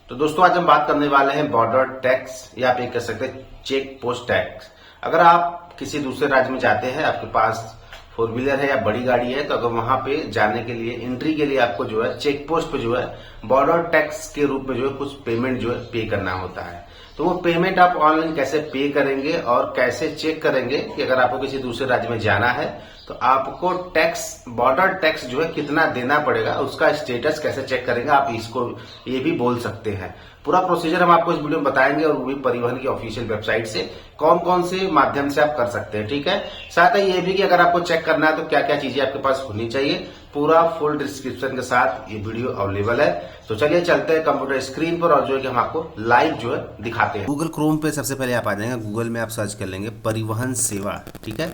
तो दोस्तों आज हम बात करने वाले हैं बॉर्डर टैक्स या आप ये कह सकते हैं चेक पोस्ट टैक्स। अगर आप किसी दूसरे राज्य में जाते हैं, आपके पास फोर व्हीलर है या बड़ी गाड़ी है, तो अगर वहां पे जाने के लिए एंट्री के लिए आपको जो है चेक पोस्ट पे जो है बॉर्डर टैक्स के रूप में जो है कुछ पेमेंट जो है पे करना होता है। तो वो पेमेंट आप ऑनलाइन कैसे पे करेंगे और कैसे चेक करेंगे कि अगर आपको किसी दूसरे राज्य में जाना है तो आपको टैक्स बॉर्डर टैक्स जो है कितना देना पड़ेगा, उसका स्टेटस कैसे चेक करेंगे, आप इसको ये भी बोल सकते हैं। पूरा प्रोसीजर हम आपको इस वीडियो में बताएंगे और वो भी परिवहन की ऑफिशियल वेबसाइट से कौन कौन से माध्यम से आप कर सकते हैं। ठीक है, साथ ही ये भी कि अगर आपको चेक करना है तो क्या क्या चीजें आपके पास होनी चाहिए, पूरा फुल डिस्क्रिप्शन के साथ ये वीडियो अवेलेबल है। तो चलिए चलते हैं कंप्यूटर स्क्रीन पर और जो है कि हम आपको लाइव जो है दिखाते हैं। गूगल क्रोम पे सबसे पहले आप आ जाएंगे, गूगल में आप सर्च कर लेंगे परिवहन सेवा। ठीक है,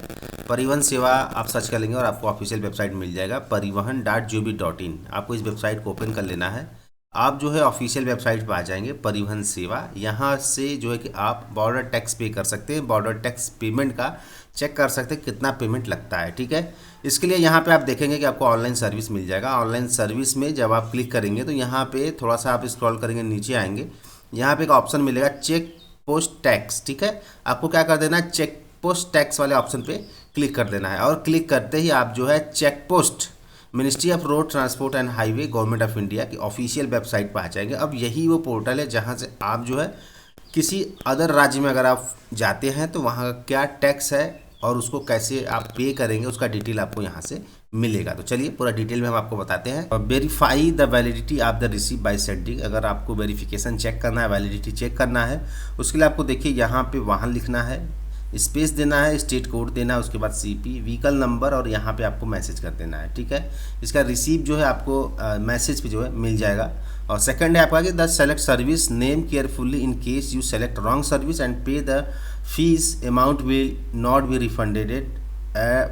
परिवहन सेवा आप सर्च कर लेंगे और आपको ऑफिशियल वेबसाइट मिल जाएगा परिवहन.gov.in। आपको इस वेबसाइट को ओपन कर लेना है। आप जो है ऑफिशियल वेबसाइट पर आ जाएंगे परिवहन सेवा। यहाँ से जो है कि आप बॉर्डर टैक्स पे कर सकते हैं, बॉर्डर टैक्स पेमेंट का चेक कर सकते हैं कितना पेमेंट लगता है। ठीक है, इसके लिए यहाँ पे आप देखेंगे कि आपको ऑनलाइन सर्विस मिल जाएगा। ऑनलाइन सर्विस में जब आप क्लिक करेंगे तो यहाँ पे थोड़ा सा आप स्क्रॉल करेंगे, नीचे आएंगे, यहाँ पे एक ऑप्शन मिलेगा चेक पोस्ट टैक्स। ठीक है, आपको क्या कर देना है, चेक पोस्ट टैक्स वाले ऑप्शन पे क्लिक कर देना है और क्लिक करते ही आप जो है check post ministry of road transport and highway government of India की ऑफिशियल वेबसाइट पर आ जाएंगे। अब यही वो पोर्टल है जहां से आप जो है किसी अदर राज्य में अगर आप जाते हैं तो वहां का क्या टैक्स है और उसको कैसे आप पे करेंगे, उसका डिटेल आपको यहाँ से मिलेगा। तो चलिए पूरा डिटेल में हम आपको बताते हैं। Verify the validity of the receipt by sending. अगर आपको वेरिफिकेशन चेक करना है, वैलिडिटी चेक करना है, उसके लिए आपको देखिए यहाँ पे वाहन लिखना है, स्पेस देना है, स्टेट कोड देना है, उसके बाद सीपी, व्हीकल नंबर और यहाँ पे आपको मैसेज कर देना है। ठीक है, इसका रिसीप्ट जो है आपको मैसेज पे जो है मिल जाएगा। और सेकंड है आपका कि the select service name carefully in case you select wrong service and pay the fee amount will not be refunded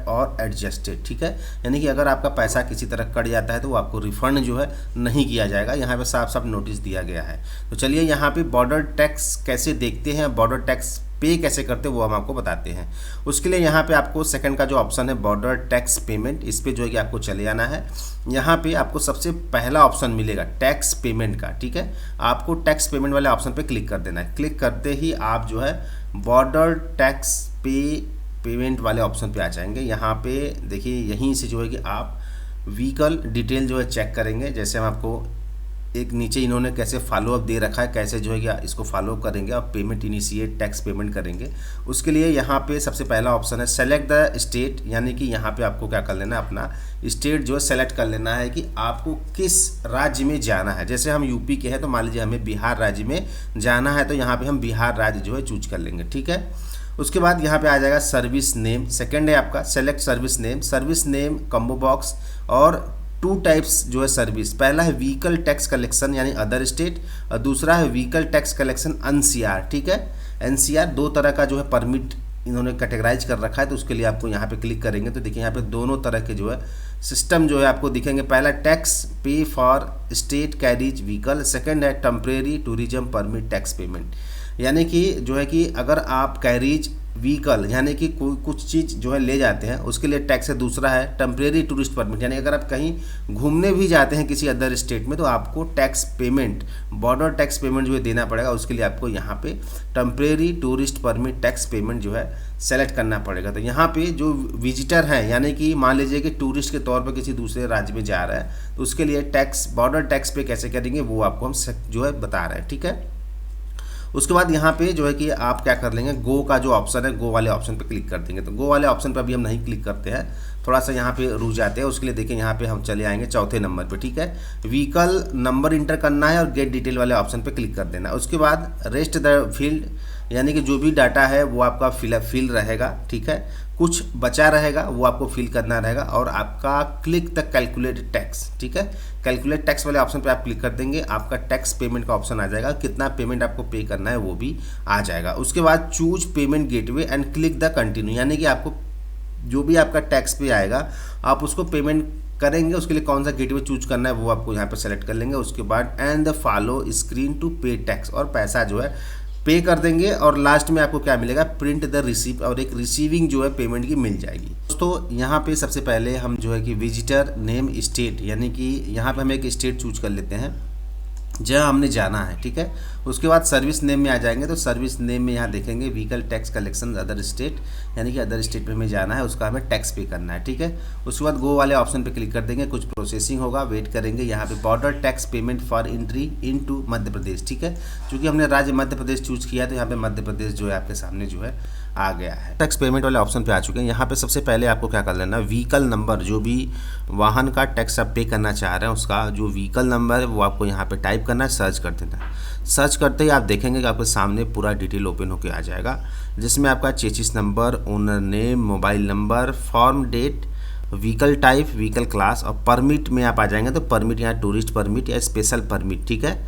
और एडजस्टेड। ठीक है, यानी कि अगर आपका पैसा किसी तरह कट जाता है तो वो आपको रिफंड जो है नहीं किया जाएगा। यहाँ पे साफ साफ नोटिस दिया गया है। तो चलिए यहाँ पे बॉर्डर टैक्स कैसे देखते हैं, बॉर्डर टैक्स पे कैसे करते हैं वो हम आपको बताते हैं। उसके लिए यहाँ पे आपको सेकंड का जो ऑप्शन है बॉर्डर टैक्स पेमेंट, इस पे जो है कि आपको चले जाना है। यहाँ पे आपको सबसे पहला ऑप्शन मिलेगा टैक्स पेमेंट का। ठीक है, आपको टैक्स पेमेंट वाले ऑप्शन पे क्लिक कर देना है। क्लिक करते ही आप जो है बॉर्डर टैक्स पेमेंट वाले ऑप्शन पे आ जाएंगे। यहाँ पे देखिए यहीं से जो है कि आप व्हीकल डिटेल जो है चेक करेंगे। जैसे हम आपको एक नीचे इन्होंने कैसे फॉलोअप दे रखा है, कैसे जो है कि इसको फॉलोअप करेंगे और पेमेंट इनिशिएट टैक्स पेमेंट करेंगे। उसके लिए यहाँ पे सबसे पहला ऑप्शन है सेलेक्ट द स्टेट, यानी कि यहाँ पे आपको क्या कर लेना है, अपना स्टेट जो है सेलेक्ट कर लेना है कि आपको किस राज्य में जाना है। जैसे हम यूपी के हैं तो मान लीजिए हमें बिहार राज्य में जाना है, तो यहाँ पर हम बिहार राज्य जो है चूज कर लेंगे। ठीक है, उसके बाद यहाँ पे आ जाएगा सर्विस नेम। सेकंड है आपका select service name combo box और टू टाइप्स जो है सर्विस। पहला है व्हीकल टैक्स कलेक्शन यानी अदर स्टेट और दूसरा है व्हीकल टैक्स कलेक्शन एनसीआर। ठीक है, एनसीआर दो तरह का जो है परमिट इन्होंने कैटेगराइज कर रखा है। तो उसके लिए आपको यहाँ पे क्लिक करेंगे तो देखिए यहाँ पे दोनों तरह के जो है सिस्टम जो है आपको दिखेंगे। पहला tax pay for state carriage vehicle, second है temporary tourism permit tax payment, यानी कि जो है कि अगर आप कैरीज व्हीकल यानी कि कोई कुछ चीज़ जो है ले जाते हैं उसके लिए टैक्स है। दूसरा है टेम्परेरी टूरिस्ट परमिट, यानी अगर आप कहीं घूमने भी जाते हैं किसी अदर स्टेट में तो आपको tax payment border tax payment जो है देना पड़ेगा। उसके लिए आपको यहाँ पे temporary tourist permit tax payment जो है सेलेक्ट करना पड़ेगा। तो यहाँ पे जो विजिटर हैं यानी कि मान लीजिए कि टूरिस्ट के तौर पर किसी दूसरे राज्य में जा रहा है तो उसके लिए टैक्स बॉर्डर टैक्स पे कैसे करेंगे वो आपको हम जो है बता रहे हैं। ठीक है, उसके बाद यहाँ पे जो है कि आप क्या कर लेंगे, गो का जो ऑप्शन है गो वाले ऑप्शन पे क्लिक कर देंगे। तो गो वाले ऑप्शन पे अभी हम नहीं क्लिक करते हैं, थोड़ा सा यहाँ पे रुक जाते हैं। उसके लिए देखिए यहाँ पे हम चले आएंगे चौथे नंबर पे। ठीक है, व्हीकल नंबर इंटर करना है और गेट डिटेल वाले ऑप्शन पे क्लिक कर देना है। उसके बाद रेस्ट द फील्ड, यानी कि जो भी डाटा है वो आपका फिल रहेगा। ठीक है, कुछ बचा रहेगा वो आपको फिल करना रहेगा और आपका क्लिक द कैलकुलेट टैक्स। ठीक है, कैलकुलेट टैक्स वाले ऑप्शन पे आप क्लिक कर देंगे, आपका टैक्स पेमेंट का ऑप्शन आ जाएगा, कितना पेमेंट आपको पे करना है वो भी आ जाएगा। उसके बाद choose payment gateway and click the continue, यानी कि आपको जो भी आपका टैक्स पे आएगा आप उसको पेमेंट करेंगे, उसके लिए कौन सा गेटवे चूज करना है वो आपको यहाँ पर सेलेक्ट कर लेंगे। उसके बाद and the follow screen to pay tax, और पैसा जो है पे कर देंगे और लास्ट में आपको क्या मिलेगा, प्रिंट द रिसीप्ट, और एक रिसीविंग जो है पेमेंट की मिल जाएगी। दोस्तों यहाँ पे सबसे पहले हम जो है कि विजिटर नेम स्टेट, यानी कि यहाँ पे हम एक स्टेट चूज कर लेते हैं। जहाँ हमने जाना है, ठीक है। उसके बाद सर्विस नेम में आ जाएंगे तो सर्विस नेम में यहाँ देखेंगे vehicle tax collection other state, यानी कि अदर स्टेट में हमें जाना है, उसका हमें टैक्स पे करना है, ठीक है। उसके बाद गो वाले ऑप्शन पे क्लिक कर देंगे, कुछ प्रोसेसिंग होगा, वेट करेंगे। यहाँ पे border tax payment for entry into Madhya Pradesh, ठीक है। क्योंकि हमने राज्य मध्य प्रदेश चूज किया तो यहाँ पे मध्य प्रदेश जो है आपके सामने जो है आ गया है। टैक्स पेमेंट वाले ऑप्शन पे आ चुके हैं। यहाँ पे सबसे पहले आपको क्या कर लेना, व्हीकल नंबर, जो भी वाहन का टैक्स आप पे करना चाह रहे हैं उसका जो व्हीकल नंबर है वो आपको यहाँ पे टाइप करना है, सर्च कर देना है। सर्च करते ही आप देखेंगे कि आपके सामने पूरा डिटेल ओपन होकर आ जाएगा, जिसमें आपका chassis number, owner name, mobile number, form date, vehicle type, vehicle class और परमिट में आप आ जाएंगे तो परमिट यहाँ टूरिस्ट परमिट या स्पेशल परमिट, ठीक है।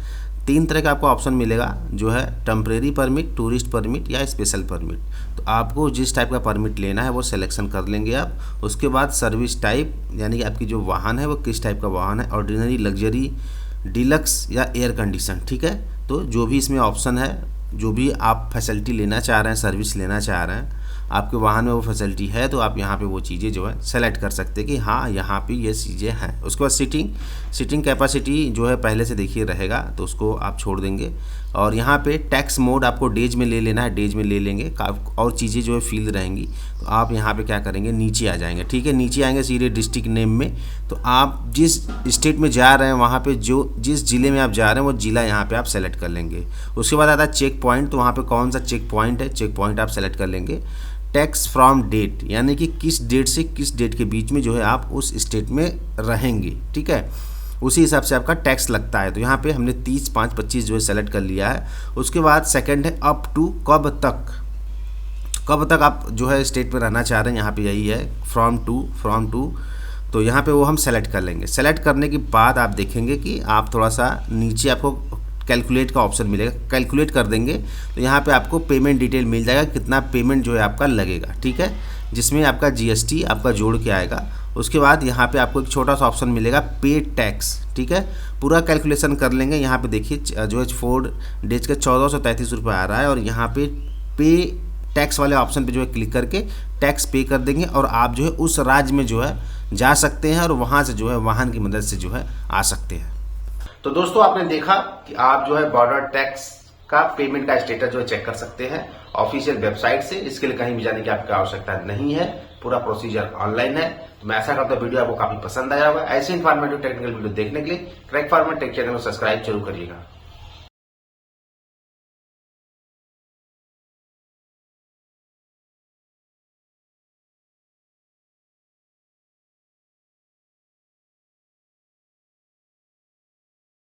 3 तरह का आपको ऑप्शन मिलेगा जो है टेम्परेरी परमिट, टूरिस्ट परमिट या स्पेशल परमिट। तो आपको जिस टाइप का परमिट लेना है वो सिलेक्शन कर लेंगे आप। उसके बाद सर्विस टाइप, यानी कि आपकी जो वाहन है वो किस टाइप का वाहन है, ऑर्डिनरी, लग्जरी, डीलक्स या एयर कंडीशन, ठीक है। तो जो भी इसमें ऑप्शन है, जो भी आप फैसिलिटी लेना चाह रहे हैं, सर्विस लेना चाह रहे हैं, आपके वाहन में वो फैसिलिटी है तो आप यहाँ पे वो चीज़ें जो है सेलेक्ट कर सकते हैं कि हाँ यहाँ पे ये चीज़ें हैं। उसके बाद सीटिंग कैपेसिटी जो है पहले से देखिए रहेगा तो उसको आप छोड़ देंगे। और यहाँ पे टैक्स मोड आपको डेज में ले लेना है, डेज में ले लेंगे, और चीज़ें जो है फील्ड रहेंगी तो आप यहाँ पे क्या करेंगे, नीचे आ जाएंगे, ठीक है। नीचे आएंगे सीधे डिस्ट्रिक्ट नेम में, तो आप जिस स्टेट में जा रहे हैं वहाँ पे जो जिस ज़िले में आप जा रहे हैं वो ज़िला यहाँ पे आप सेलेक्ट कर लेंगे। उसके बाद आता है चेक पॉइंट, तो वहाँ पे कौन सा चेक पॉइंट है, चेक पॉइंट आप सेलेक्ट कर लेंगे। टैक्स फ्रॉम डेट, यानी कि किस डेट से किस डेट के बीच में जो है आप उस स्टेट में रहेंगे, ठीक है, उसी हिसाब से आपका टैक्स लगता है। तो यहाँ पे हमने 30/5/25 जो है सेलेक्ट कर लिया है। उसके बाद सेकंड है अप टू, कब तक आप जो है स्टेट में रहना चाह रहे हैं, यहाँ पे यही है फ्रॉम टू, तो यहाँ पे वो हम सेलेक्ट कर लेंगे। सेलेक्ट करने के बाद आप देखेंगे कि आप थोड़ा सा नीचे आपको कैलकुलेट का ऑप्शन मिलेगा, कैलकुलेट कर देंगे तो यहाँ पे आपको पेमेंट डिटेल मिल जाएगा, कितना पेमेंट जो है आपका लगेगा, ठीक है, जिसमें आपका जीएसटी आपका जोड़ के आएगा। उसके बाद यहाँ पे आपको एक छोटा सा ऑप्शन मिलेगा पे टैक्स, ठीक है। पूरा कैलकुलेशन कर लेंगे। यहाँ पे देखिए जो है 4 डेज का 1433 रुपये आ रहा है, और यहाँ पे टैक्स वाले ऑप्शन पे जो है क्लिक करके टैक्स पे कर देंगे और आप जो है उस राज्य में जो है जा सकते हैं और वहाँ से जो है वाहन की मदद से जो है आ सकते हैं। तो दोस्तों आपने देखा कि आप जो है बॉर्डर टैक्स का पेमेंट का स्टेटस जो है चेक कर सकते हैं ऑफिशियल वेबसाइट से। इसके लिए कहीं भी जाने की आपकी आवश्यकता नहीं है, पूरा प्रोसीजर ऑनलाइन है। तो मैं आशा करता हूं वीडियो आपको काफी पसंद आया होगा। ऐसे इन्फॉर्मेटिव टेक्निकल वीडियो देखने के लिए क्रैक फार्मर टेक चैनल को सब्सक्राइब जरूर करिएगा।